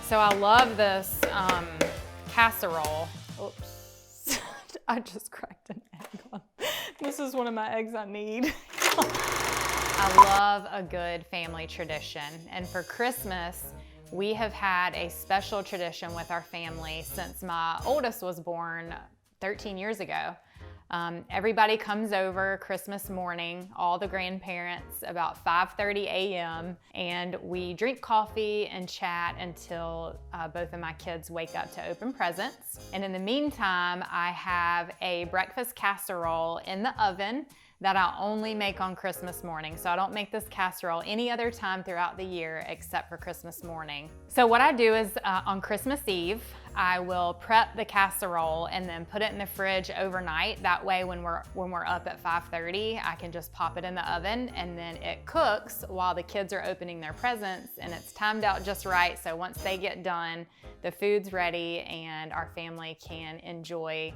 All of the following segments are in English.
So I love this casserole. Oops, I just cracked an egg on. This is one of my eggs I need. I love a good family tradition, and for Christmas, we have had a special tradition with our family since my oldest was born 13 years ago. Everybody comes over Christmas morning, all the grandparents, about 5:30 a.m., and we drink coffee and chat until both of my kids wake up to open presents. And in the meantime, I have a breakfast casserole in the oven that I only make on Christmas morning. So I don't make this casserole any other time throughout the year except for Christmas morning. So what I do is on Christmas Eve, I will prep the casserole and then put it in the fridge overnight. That way when we're up at 5:30, I can just pop it in the oven and then it cooks while the kids are opening their presents, and it's timed out just right. So once they get done, the food's ready and our family can enjoy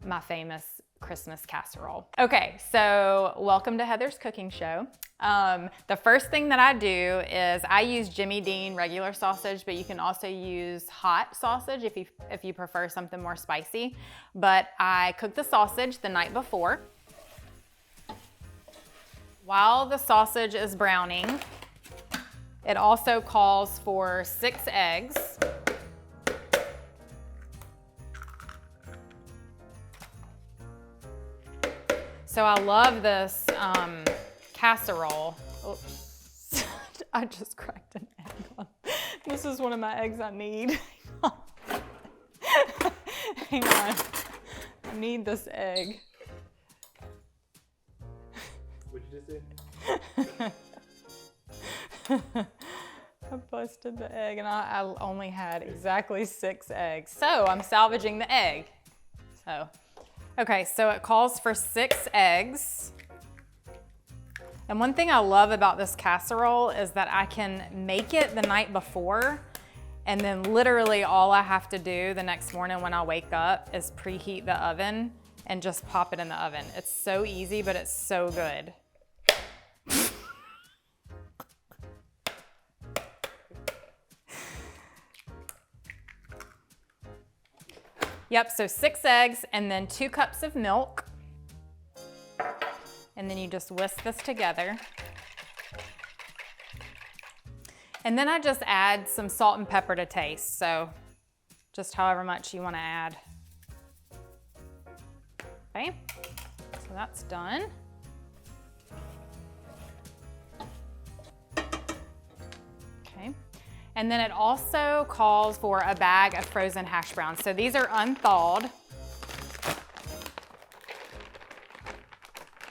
my famous Christmas casserole. Okay, so welcome to Heather's cooking show. The first thing that I do is I use Jimmy Dean regular sausage, but you can also use hot sausage if you prefer something more spicy. But I cook the sausage the night before. While the sausage is browning, it also calls for 6 eggs. So I love this casserole. Oops, I just cracked an egg on. This is one of my eggs I need. Hang on, I need this egg. What'd you just say? I busted the egg and I only had exactly 6 eggs. So I'm salvaging the egg. Okay, so it calls for 6 eggs. And one thing I love about this casserole is that I can make it the night before, and then literally all I have to do the next morning when I wake up is preheat the oven and just pop it in the oven. It's so easy, but it's so good. Yep, so 6 eggs and then 2 cups of milk. And then you just whisk this together. And then I just add some salt and pepper to taste, so just however much you want to add. Okay, so that's done. Okay. And then it also calls for a bag of frozen hash browns. So these are unthawed.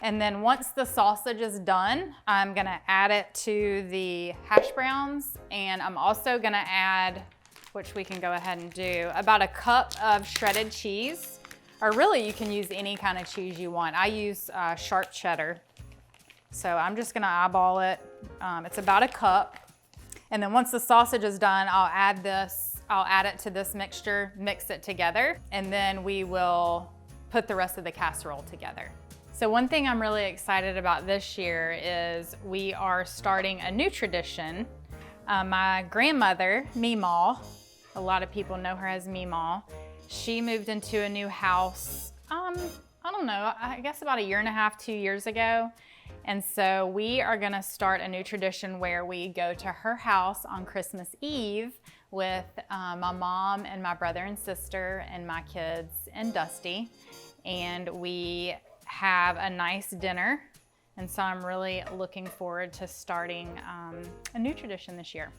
And then once the sausage is done, I'm gonna add it to the hash browns, and I'm also gonna add, which we can go ahead and do, about a cup of shredded cheese. Or really, you can use any kind of cheese you want. I use sharp cheddar. So I'm just gonna eyeball it. It's about a cup. And then once the sausage is done, I'll add it to this mixture, mix it together, and then we will put the rest of the casserole together. So one thing I'm really excited about this year is we are starting a new tradition. My grandmother, Meemaw, a lot of people know her as Meemaw, she moved into a new house, I don't know, I guess about 1.5 to 2 years ago. And so we are gonna start a new tradition where we go to her house on Christmas Eve with my mom and my brother and sister and my kids and Dusty. And we have a nice dinner. And so I'm really looking forward to starting a new tradition this year.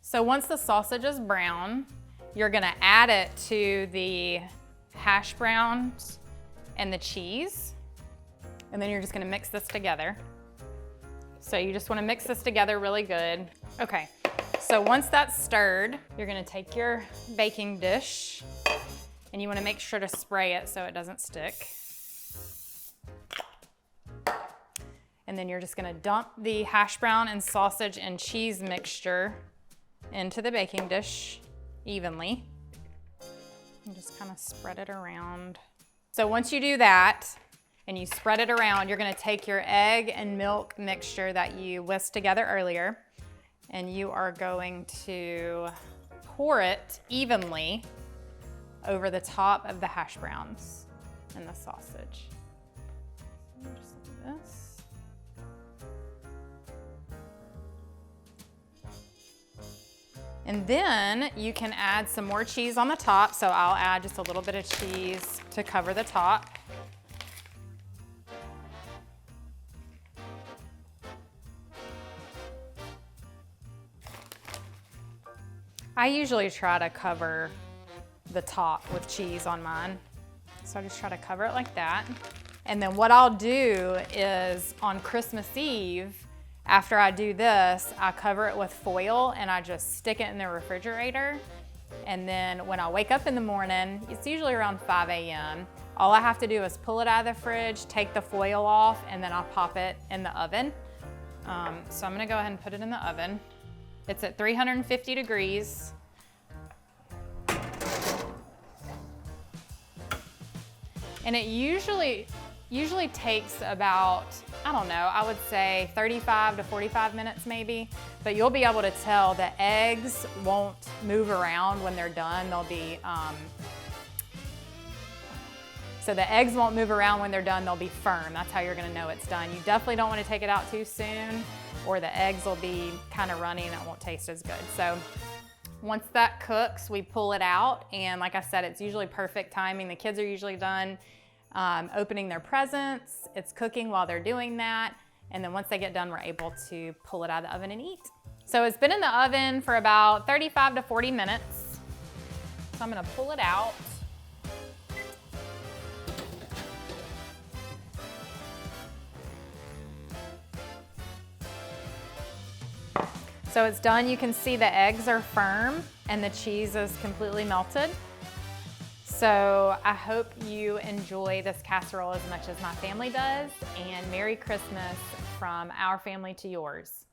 So once the sausage is brown, you're gonna add it to the hash browns and the cheese. And then you're just gonna mix this together. So you just wanna mix this together really good. Okay, so once that's stirred, you're gonna take your baking dish and you wanna make sure to spray it so it doesn't stick. And then you're just gonna dump the hash brown and sausage and cheese mixture into the baking dish evenly. And just kind of spread it around. So once you do that, and you spread it around, you're gonna take your egg and milk mixture that you whisked together earlier, And you are going to pour it evenly over the top of the hash browns and the sausage. Just like this. And then you can add some more cheese on the top. So I'll add just a little bit of cheese to cover the top. I usually try to cover the top with cheese on mine. So I just try to cover it like that. And then what I'll do is on Christmas Eve, after I do this, I cover it with foil and I just stick it in the refrigerator. And then when I wake up in the morning, it's usually around 5 a.m. All I have to do is pull it out of the fridge, take the foil off, and then I'll pop it in the oven. So I'm gonna go ahead and put it in the oven. It's at 350 degrees. And it usually takes about, I don't know, I would say 35 to 45 minutes maybe, but you'll be able to tell the eggs won't move around when they're done. They'll be, so the eggs won't move around when they're done, they'll be firm. That's how you're gonna know it's done. You definitely don't wanna take it out too soon or the eggs will be kind of runny and it won't taste as good. So once that cooks, we pull it out. And like I said, it's usually perfect timing. The kids are usually done opening their presents. It's cooking while they're doing that. And then once they get done, we're able to pull it out of the oven and eat. So it's been in the oven for about 35 to 40 minutes. So I'm gonna pull it out. So it's done. You can see the eggs are firm and the cheese is completely melted. So I hope you enjoy this casserole as much as my family does, and Merry Christmas from our family to yours.